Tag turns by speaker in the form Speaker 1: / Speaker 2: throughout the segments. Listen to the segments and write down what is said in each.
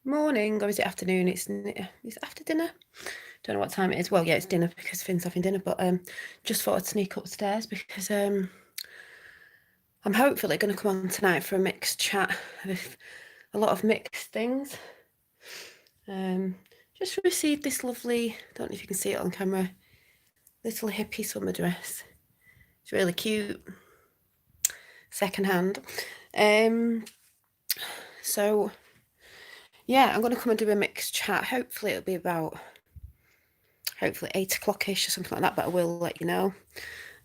Speaker 1: morning, or is it afternoon? It's after dinner. Don't know what time it is. Well, yeah, it's dinner because Finn's having dinner. But just thought I'd sneak upstairs because I'm hopefully going to come on tonight for a mixed chat with a lot of mixed things. Just received this lovely, don't know if you can see it on camera, little hippie summer dress. It's really cute, second hand. So yeah, I'm going to come and do a mixed chat. Hopefully it'll be about 8 o'clock-ish or something like that, but I will let you know.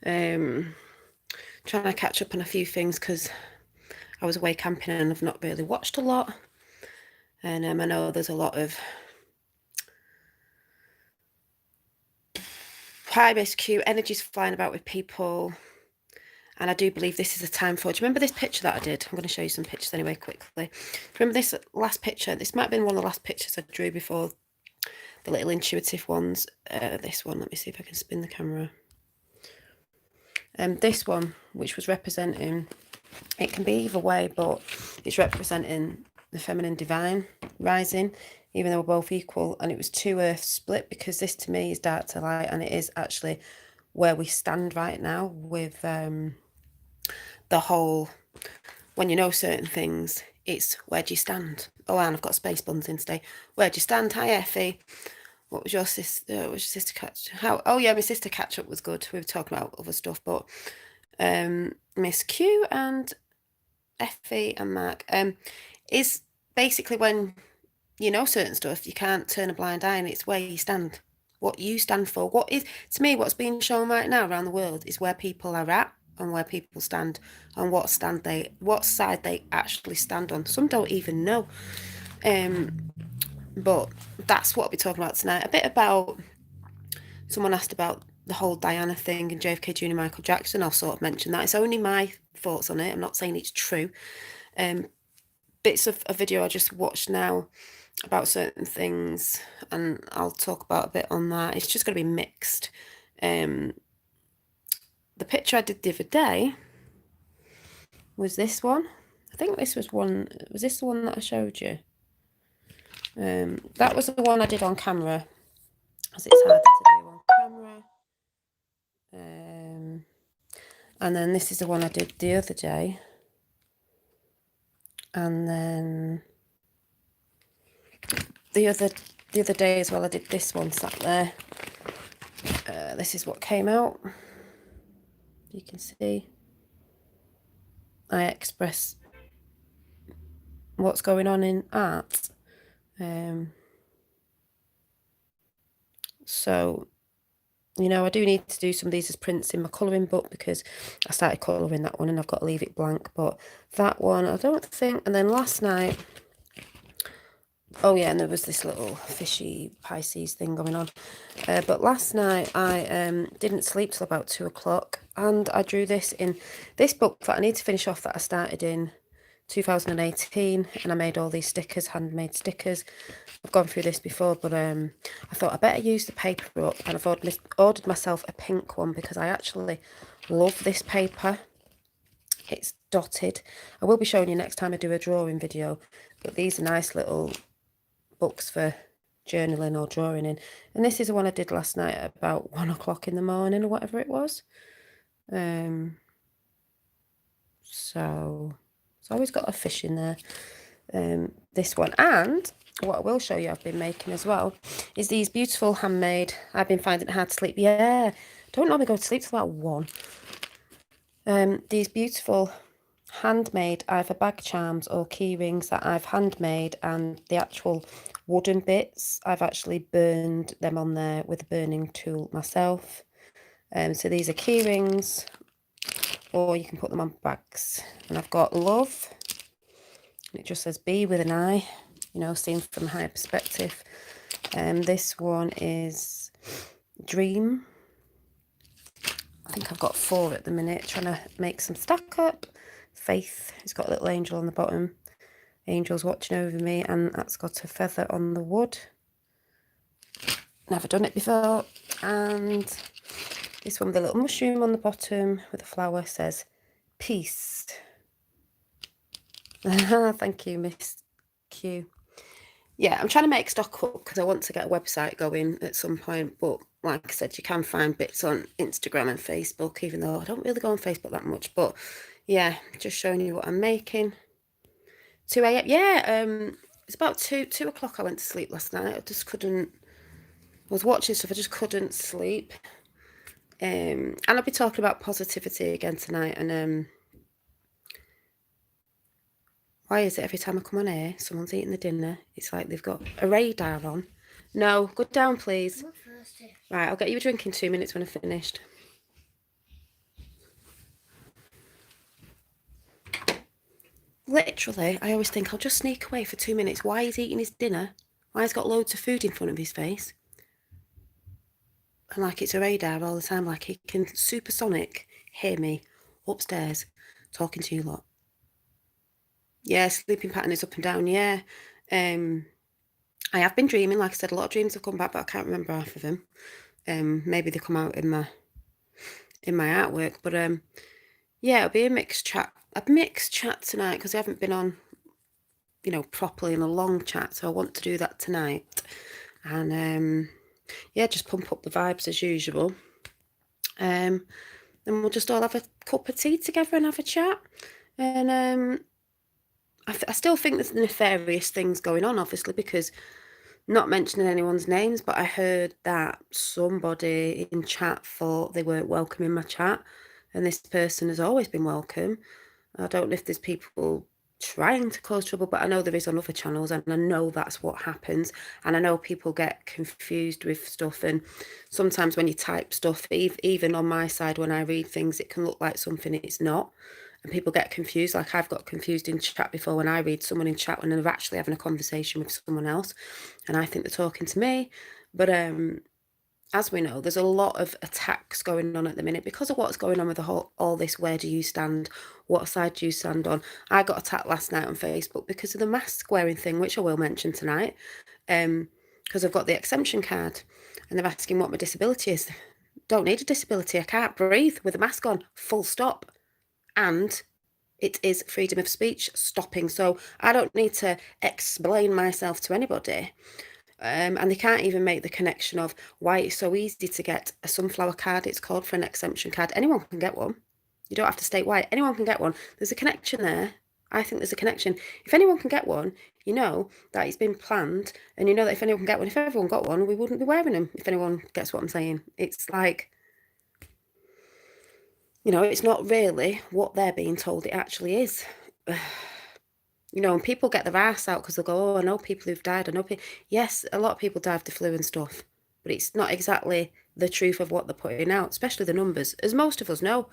Speaker 1: Trying to catch up on a few things because I was away camping and I've not really watched a lot. And I know there's a lot of high-risk energies flying about with people. And I do believe this is a time for... Do you remember this picture that I did? I'm going to show you some pictures anyway quickly. Remember this last picture? This might have been one of the last pictures I drew before the little intuitive ones. This one, let me see if I can spin the camera. This one, which was representing... It can be either way, but it's representing the feminine divine rising, even though we're both equal. And it was two earths split, because this to me is dark to light, and it is actually where we stand right now with the whole, when you know certain things, it's where do you stand? Oh, and I've got space buns in today. Where do you stand? Hi, Effie. What was your sister? What was your sister catch? How? Oh yeah, my sister catch up was good. We were talking about other stuff, but Miss Q and Effie and Mark is basically when you know certain stuff, you can't turn a blind eye, and it's where you stand, what you stand for. What is, to me, what's being shown right now around the world is where people are at and where people stand and what side they actually stand on. Some don't even know. But that's what we're talking about tonight. A bit about, someone asked about the whole Diana thing and JFK Jr. Michael Jackson. I'll sort of mention that. It's only my thoughts on it. I'm not saying it's true. Bits of a video I just watched now about certain things, and I'll talk about a bit on that. It's just going to be mixed. The picture I did the other day was this one. I think this was one. Was this the one that I showed you? That was the one I did on camera, as it's harder to do on camera. And then this is the one I did the other day. And then the other day as well, I did this one sat there. This is what came out. You can see I express what's going on in art. So, you know, I do need to do some of these as prints in my colouring book, because I started colouring that one and I've got to leave it blank. But that one, I don't think. And then last night, oh yeah, and there was this little fishy Pisces thing going on. But last night I didn't sleep till about 2 o'clock, and I drew this in this book that I need to finish off, that I started in 2018, and I made all these stickers, handmade stickers. I've gone through this before, but I thought I better use the paper up, and I've ordered myself a pink one because I actually love this paper. It's dotted. I will be showing you next time I do a drawing video, but these are nice little books for journaling or drawing in. And this is the one I did last night at about 1 o'clock in the morning or whatever it was. So it's always got a fish in there. This one, and what I will show you I've been making as well is these beautiful handmade. I've been finding it hard to sleep. Yeah, don't normally go to sleep till about 1. These beautiful handmade either bag charms or key rings that I've handmade, and the actual wooden bits, I've actually burned them on there with a burning tool myself. So these are key rings, or you can put them on bags. And I've got love, and it just says be with an eye, you know, seen from a higher perspective. This one is dream. I think I've got 4 at the minute, trying to make some stack up. Faith, it's got a little angel on the bottom. Angel's watching over me, and that's got a feather on the wood. Never done it before. And this one with a little mushroom on the bottom with a flower says peace. Thank you, Miss Q. yeah, I'm trying to make stock up because I want to get a website going at some point. But like I said, you can find bits on Instagram and Facebook, even though I don't really go on Facebook that much. But yeah, just showing you what I'm making. 2 a.m. Yeah, it's about 2 o'clock. I went to sleep last night. I just couldn't. I was watching stuff. I just couldn't sleep. And I'll be talking about positivity again tonight. And why is it every time I come on here, someone's eating the dinner? It's like they've got a radar on. No, go down, please.
Speaker 2: I'm thirsty.
Speaker 1: Right, I'll get you a drink in 2 minutes when I've finished. Literally, I always think I'll just sneak away for 2 minutes. Why he's eating his dinner? Why he's got loads of food in front of his face? And like it's a radar all the time, like he can supersonic hear me upstairs talking to you lot. Yeah, sleeping pattern is up and down, yeah. I have been dreaming, like I said, a lot of dreams have come back, but I can't remember half of them. Maybe they come out in my artwork, but yeah, it'll be a mixed chat tonight because I haven't been on, properly in a long chat, so I want to do that tonight. And yeah, just pump up the vibes as usual. Then we'll just all have a cup of tea together and have a chat. And I still think there's nefarious things going on, obviously, because not mentioning anyone's names, but I heard that somebody in chat thought they weren't welcome in my chat, and this person has always been welcome. I don't know if there's people trying to cause trouble, but I know there is on other channels, and I know that's what happens. And I know people get confused with stuff, and sometimes when you type stuff, even on my side, when I read things, it can look like something it's not. And people get confused. Like I've got confused in chat before when I read someone in chat when they're actually having a conversation with someone else, and I think they're talking to me. But as we know, there's a lot of attacks going on at the minute because of what's going on with all this. Where do you stand? What side do you stand on? I got attacked last night on Facebook because of the mask wearing thing, which I will mention tonight, because I've got the exemption card, and they're asking what my disability is. Don't need a disability. I can't breathe with a mask on. Full stop. And it is freedom of speech stopping. So I don't need to explain myself to anybody. And they can't even make the connection of why it's so easy to get a sunflower card, it's called, for an exemption card. Anyone can get one. You don't have to state why. Anyone can get one. There's a connection there. I think there's a connection. If anyone can get one, you know that it's been planned, and you know that if anyone can get one, if everyone got one, we wouldn't be wearing them, if anyone gets what I'm saying. It's like, it's not really what they're being told it actually is. And people get their ass out because they'll go, oh, I know people who've died. I know people. Yes, a lot of people die of the flu and stuff, but it's not exactly the truth of what they're putting out, especially the numbers, as most of us know.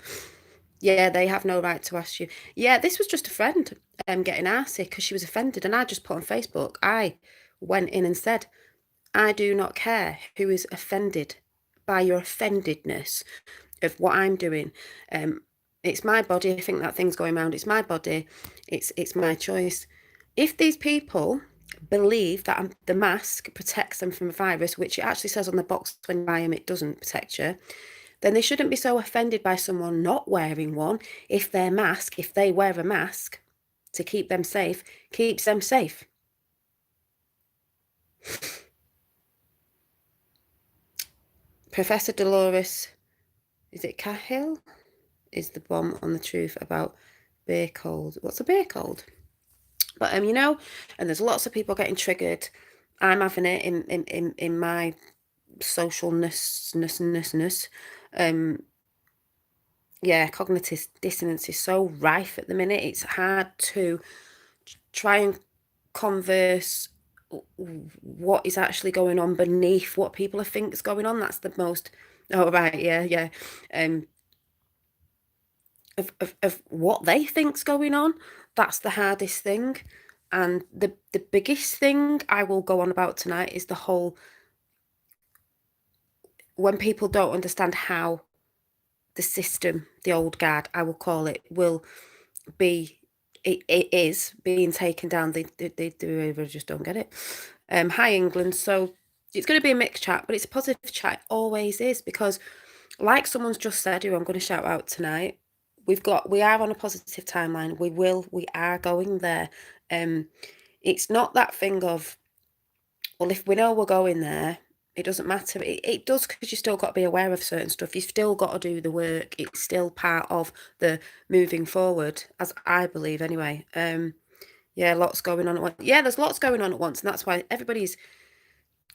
Speaker 1: Yeah, they have no right to ask you. Yeah, this was just a friend getting arsey because she was offended, and I just put on Facebook, I went in and said, I do not care who is offended by your offendedness of what I'm doing. It's my body. I think that thing's going around. It's my body. It's my choice. If these people believe that the mask protects them from a virus, which it actually says on the box when you buy them, it doesn't protect you, then they shouldn't be so offended by someone not wearing one if they wear a mask to keep them safe, keeps them safe. Professor Dolores, is it Cahill? Is the bomb on the truth about beer cold. What's a beer cold? But and there's lots of people getting triggered. I'm having it in my socialness. Yeah, cognitive dissonance is so rife at the minute. It's hard to try and converse what is actually going on beneath what people think is going on. That's the most. Oh right, yeah. Of what they think's going on. That's the hardest thing. And the biggest thing I will go on about tonight is the whole, when people don't understand how the system, the old guard, I will call it, will be, it is being taken down. They just don't get it. Hi England. So it's going to be a mixed chat, but it's a positive chat. It always is, because like someone's just said, who I'm going to shout out tonight, we are on a positive timeline. We are going there. It's not that thing of well, if we know we're going there, it doesn't matter. It does, because you still got to be aware of certain stuff. You've still got to do the work. It's still part of the moving forward, as I believe anyway. Yeah, lots going on at once. Yeah, there's lots going on at once, and that's why everybody's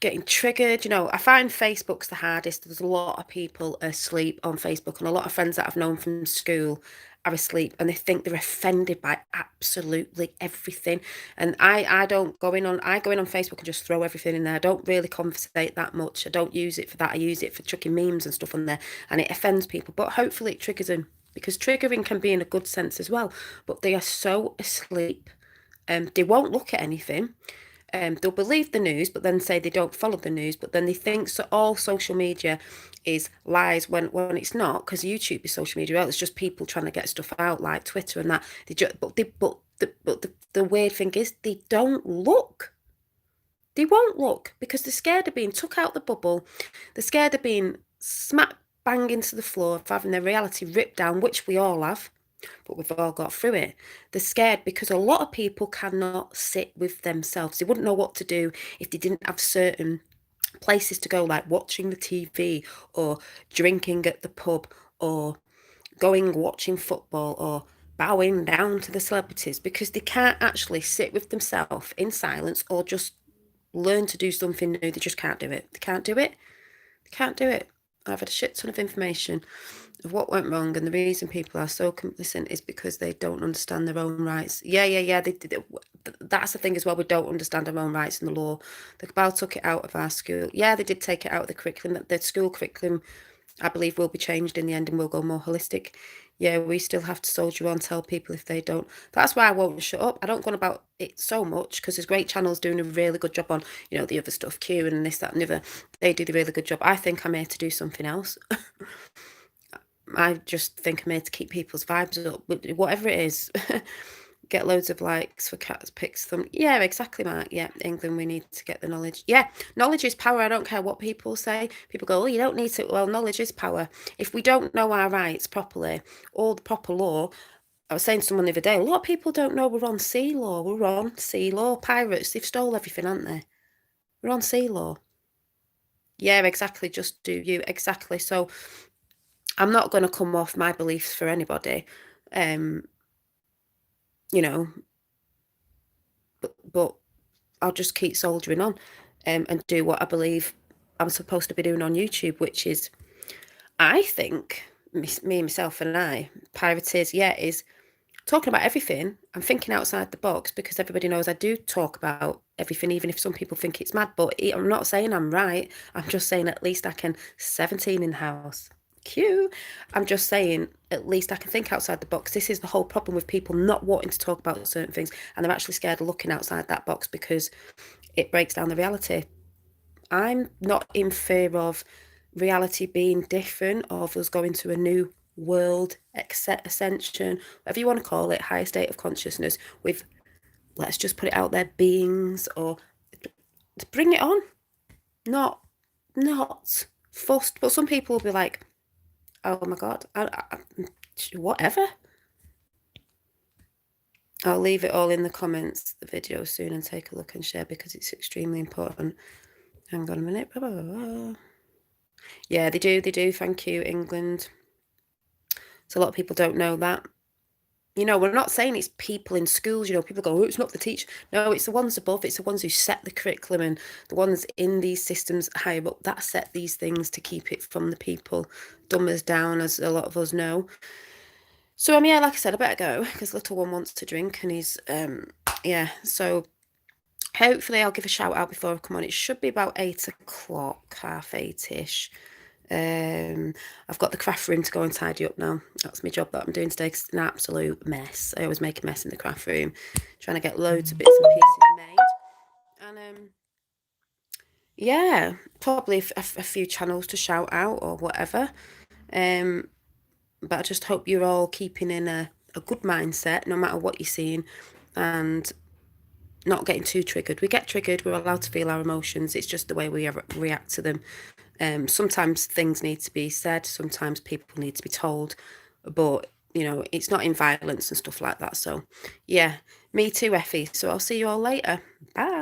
Speaker 1: getting triggered. You know, I find Facebook's the hardest. There's a lot of people asleep on Facebook, and a lot of friends that I've known from school are asleep, and they think they're offended by absolutely everything. And I don't go in on I go in on Facebook and just throw everything in there. I don't really conversate that much. I don't use it for that. I use it for chucking memes and stuff on there, and it offends people. But hopefully it triggers them, because triggering can be in a good sense as well. But they are so asleep. They won't look at anything. They'll believe the news, but then say they don't follow the news. But then they think so all social media is lies when it's not, because YouTube is social media. Well, it's just people trying to get stuff out, like Twitter and that. The weird thing is they don't look. They won't look, because they're scared of being took out the bubble. They're scared of being smack bang into the floor, of having their reality ripped down, which we all have. But we've all got through it. They're scared because a lot of people cannot sit with themselves. They wouldn't know what to do if they didn't have certain places to go, like watching the TV or drinking at the pub or going watching football or bowing down to the celebrities, because they can't actually sit with themselves in silence or just learn to do something new. They just can't do it. They can't do it. They can't do it. I've had a shit ton of information of what went wrong, and the reason people are so complicit is because they don't understand their own rights. Yeah. That's the thing as well. We don't understand our own rights in the law. The cabal took it out of our school. Yeah, they did take it out of the curriculum. The school curriculum, I believe, will be changed in the end and will go more holistic. Yeah, we still have to soldier on, tell people if they don't. That's why I won't shut up. I don't go on about it so much, because there's great channels doing a really good job on, the other stuff, Q and this, that, and the other. They do the really good job. I think I'm here to do something else. I just think I'm here to keep people's vibes up, whatever it is. Get loads of likes for cats, pics them. Yeah, exactly, Mark. Yeah, England, we need to get the knowledge. Yeah, knowledge is power. I don't care what people say. People go, oh, you don't need to. Well, knowledge is power. If we don't know our rights properly, all the proper law, I was saying to someone the other day, a lot of people don't know we're on sea law. We're on sea law. Pirates, they've stole everything, haven't they? We're on sea law. Yeah, exactly. Just do you. Exactly. So I'm not going to come off my beliefs for anybody. But I'll just keep soldiering on, and do what I believe I'm supposed to be doing on YouTube, which is, I think, me, myself and I, Pirates, is talking about everything. I'm thinking outside the box, because everybody knows I do talk about everything, even if some people think it's mad. But I'm not saying I'm right. I'm just saying at least I can. 17 in the house. Cute. I'm just saying at least I can think outside the box. This is the whole problem with people not wanting to talk about certain things, and they're actually scared of looking outside that box because it breaks down the reality. I'm not in fear of reality being different, or of us going to a new world, ascension, whatever you want to call it, higher state of consciousness with, let's just put it out there, beings, or bring it on. Not fussed. But some people will be like, oh my God, whatever. I'll leave it all in the comments, the video soon, and take a look and share, because it's extremely important. Hang on a minute. Blah, blah, blah, blah. Yeah, they do. Thank you, England. So a lot of people don't know that. We're not saying it's people in schools. People go, oh, it's not the teacher. No, it's the ones above. It's the ones who set the curriculum, and the ones in these systems higher up that set these things to keep it from the people, dumb as down, as a lot of us know. So, like I said, I better go, because little one wants to drink, and he's, so hopefully I'll give a shout out before I come on. It should be about 8 o'clock, 8:30ish. I've got the craft room to go and tidy up now. That's my job that I'm doing today, because it's an absolute mess. I always make a mess in the craft room, trying to get loads of bits and pieces made. And probably a few channels to shout out or whatever. But I just hope you're all keeping in a good mindset, no matter what you're seeing, and not getting too triggered. We get triggered. We're allowed to feel our emotions. It's just the way we react to them. Sometimes things need to be said. Sometimes people need to be told. But, it's not in violence and stuff like that. So, yeah, me too, Effie. So I'll see you all later. Bye.